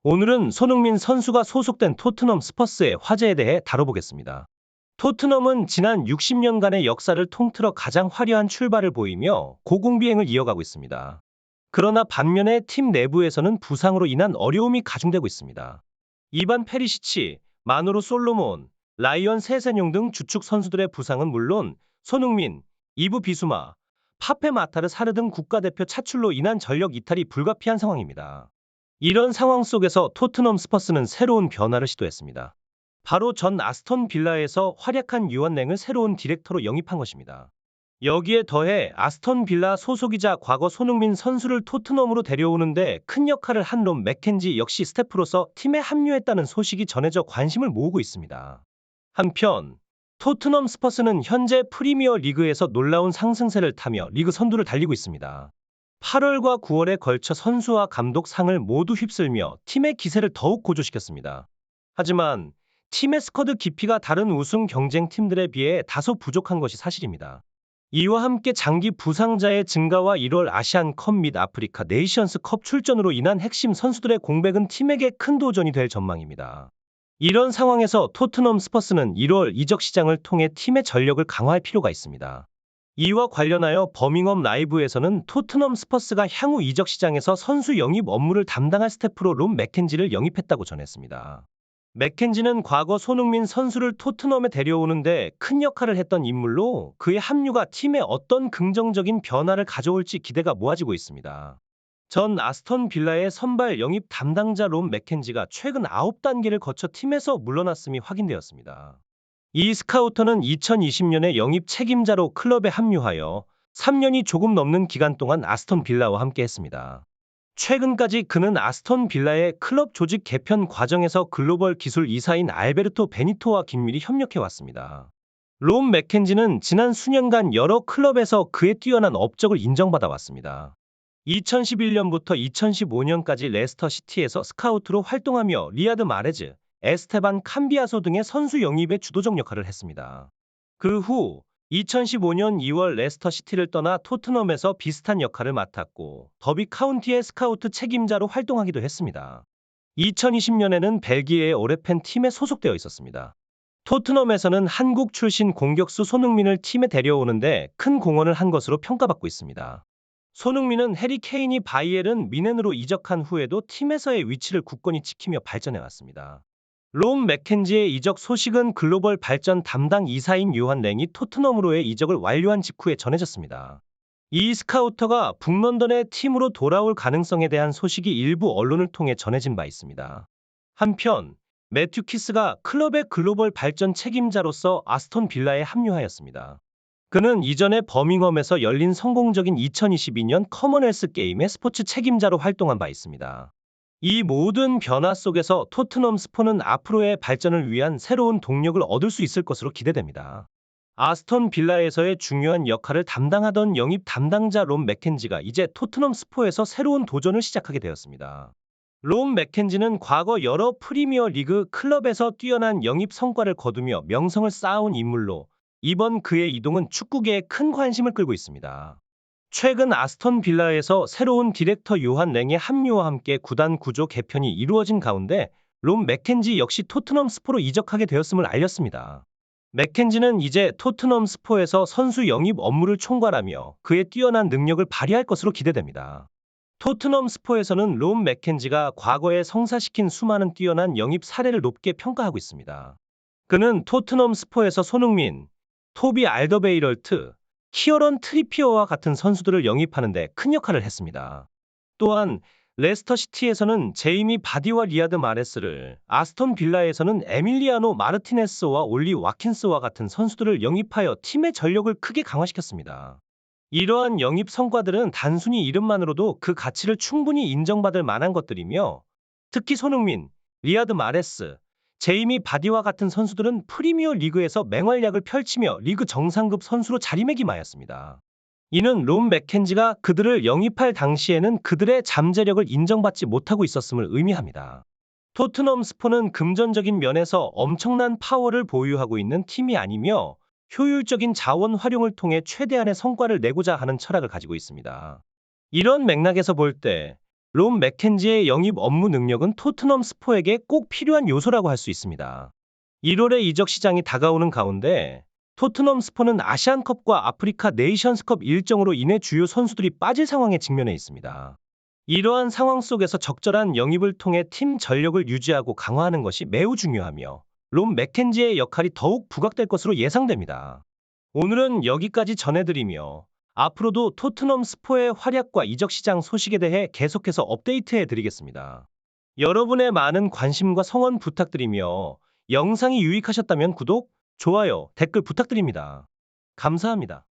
오늘은 손흥민 선수가 소속된 토트넘 스퍼스의 화제에 대해 다뤄보겠습니다. 토트넘은 지난 60년간의 역사를 통틀어 가장 화려한 출발을 보이며 고공비행을 이어가고 있습니다. 그러나 반면에 팀 내부에서는 부상으로 인한 어려움이 가중되고 있습니다. 이반 페리시치, 마누로 솔로몬, 라이언 세세뇽 등 주축 선수들의 부상은 물론 손흥민, 이브 비수마, 파페 마타르 사르 등 국가대표 차출로 인한 전력 이탈이 불가피한 상황입니다. 이런 상황 속에서 토트넘 스퍼스는 새로운 변화를 시도했습니다. 바로 전 아스톤 빌라에서 활약한 유언 랭을 새로운 디렉터로 영입한 것입니다. 여기에 더해 아스톤 빌라 소속이자 과거 손흥민 선수를 토트넘으로 데려오는데 큰 역할을 한 롬 맥켄지 역시 스태프로서 팀에 합류했다는 소식이 전해져 관심을 모으고 있습니다. 한편 토트넘 스퍼스는 현재 프리미어 리그에서 놀라운 상승세를 타며 리그 선두를 달리고 있습니다. 8월과 9월에 걸쳐 선수와 감독 상을 모두 휩쓸며 팀의 기세를 더욱 고조시켰습니다. 하지만 팀의 스쿼드 깊이가 다른 우승 경쟁 팀들에 비해 다소 부족한 것이 사실입니다. 이와 함께 장기 부상자의 증가와 1월 아시안컵 및 아프리카 네이션스컵 출전으로 인한 핵심 선수들의 공백은 팀에게 큰 도전이 될 전망입니다. 이런 상황에서 토트넘 스퍼스는 1월 이적 시장을 통해 팀의 전력을 강화할 필요가 있습니다. 이와 관련하여 버밍엄 라이브에서는 토트넘 스퍼스가 향후 이적 시장에서 선수 영입 업무를 담당할 스태프로 롬 맥켄지를 영입했다고 전했습니다. 맥켄지는 과거 손흥민 선수를 토트넘에 데려오는데 큰 역할을 했던 인물로 그의 합류가 팀에 어떤 긍정적인 변화를 가져올지 기대가 모아지고 있습니다. 전 아스톤 빌라의 선발 영입 담당자 롬 맥켄지가 최근 9단계를 거쳐 팀에서 물러났음이 확인되었습니다. 이 스카우터는 2020년에 영입 책임자로 클럽에 합류하여 3년이 조금 넘는 기간 동안 아스톤 빌라와 함께했습니다. 최근까지 그는 아스톤 빌라의 클럽 조직 개편 과정에서 글로벌 기술 이사인 알베르토 베니토와 긴밀히 협력해왔습니다. 롬 맥켄지는 지난 수년간 여러 클럽에서 그의 뛰어난 업적을 인정받아 왔습니다. 2011년부터 2015년까지 레스터 시티에서 스카우트로 활동하며 리아드 마레즈, 에스테반 캄비아소 등의 선수 영입에 주도적 역할을 했습니다. 그 후 2015년 2월 레스터 시티를 떠나 토트넘에서 비슷한 역할을 맡았고 더비 카운티의 스카우트 책임자로 활동하기도 했습니다. 2020년에는 벨기에의 오레펜 팀에 소속되어 있었습니다. 토트넘에서는 한국 출신 공격수 손흥민을 팀에 데려오는데 큰 공헌을 한 것으로 평가받고 있습니다. 손흥민은 해리 케인이 바이에른 뮌헨으로 이적한 후에도 팀에서의 위치를 굳건히 지키며 발전해왔습니다. 롬 맥켄지의 이적 소식은 글로벌 발전 담당 이사인 요한 랭이 토트넘으로의 이적을 완료한 직후에 전해졌습니다. 이 스카우터가 북런던의 팀으로 돌아올 가능성에 대한 소식이 일부 언론을 통해 전해진 바 있습니다. 한편 매튜 키스가 클럽의 글로벌 발전 책임자로서 아스톤 빌라에 합류하였습니다. 그는 이전에 버밍엄에서 열린 성공적인 2022년 커먼웰스 게임의 스포츠 책임자로 활동한 바 있습니다. 이 모든 변화 속에서 토트넘 스포는 앞으로의 발전을 위한 새로운 동력을 얻을 수 있을 것으로 기대됩니다. 아스톤 빌라에서의 중요한 역할을 담당하던 영입 담당자 롬 맥켄지가 이제 토트넘 스포에서 새로운 도전을 시작하게 되었습니다. 롬 맥켄지는 과거 여러 프리미어 리그 클럽에서 뛰어난 영입 성과를 거두며 명성을 쌓아온 인물로 이번 그의 이동은 축구계에 큰 관심을 끌고 있습니다. 최근 아스톤 빌라에서 새로운 디렉터 요한 랭의 합류와 함께 구단 구조 개편이 이루어진 가운데 롬 맥켄지 역시 토트넘 스포로 이적하게 되었음을 알렸습니다. 맥켄지는 이제 토트넘 스포에서 선수 영입 업무를 총괄하며 그의 뛰어난 능력을 발휘할 것으로 기대됩니다. 토트넘 스포에서는 롬 맥켄지가 과거에 성사시킨 수많은 뛰어난 영입 사례를 높게 평가하고 있습니다. 그는 토트넘 스포에서 손흥민, 토비 알더베이럴트, 키어런 트리피어와 같은 선수들을 영입하는 데 큰 역할을 했습니다. 또한 레스터 시티에서는 제이미 바디와 리아드 마레스를, 아스톤 빌라에서는 에밀리아노 마르티네스와 올리 와킨스와 같은 선수들을 영입하여 팀의 전력을 크게 강화시켰습니다. 이러한 영입 성과들은 단순히 이름만으로도 그 가치를 충분히 인정받을 만한 것들이며 특히 손흥민, 리아드 마레스, 제이미 바디와 같은 선수들은 프리미어 리그에서 맹활약을 펼치며 리그 정상급 선수로 자리매김하였습니다. 이는 롬 맥켄지가 그들을 영입할 당시에는 그들의 잠재력을 인정받지 못하고 있었음을 의미합니다. 토트넘 스포는 금전적인 면에서 엄청난 파워를 보유하고 있는 팀이 아니며 효율적인 자원 활용을 통해 최대한의 성과를 내고자 하는 철학을 가지고 있습니다. 이런 맥락에서 볼 때 롬 맥켄지의 영입 업무 능력은 토트넘 스포에게 꼭 필요한 요소라고 할 수 있습니다. 1월에 이적 시장이 다가오는 가운데 토트넘 스포는 아시안컵과 아프리카 네이션스컵 일정으로 인해 주요 선수들이 빠질 상황에 직면해 있습니다. 이러한 상황 속에서 적절한 영입을 통해 팀 전력을 유지하고 강화하는 것이 매우 중요하며 롬 맥켄지의 역할이 더욱 부각될 것으로 예상됩니다. 오늘은 여기까지 전해드리며 앞으로도 토트넘 스포의 활약과 이적 시장 소식에 대해 계속해서 업데이트해 드리겠습니다. 여러분의 많은 관심과 성원 부탁드리며 영상이 유익하셨다면 구독, 좋아요, 댓글 부탁드립니다. 감사합니다.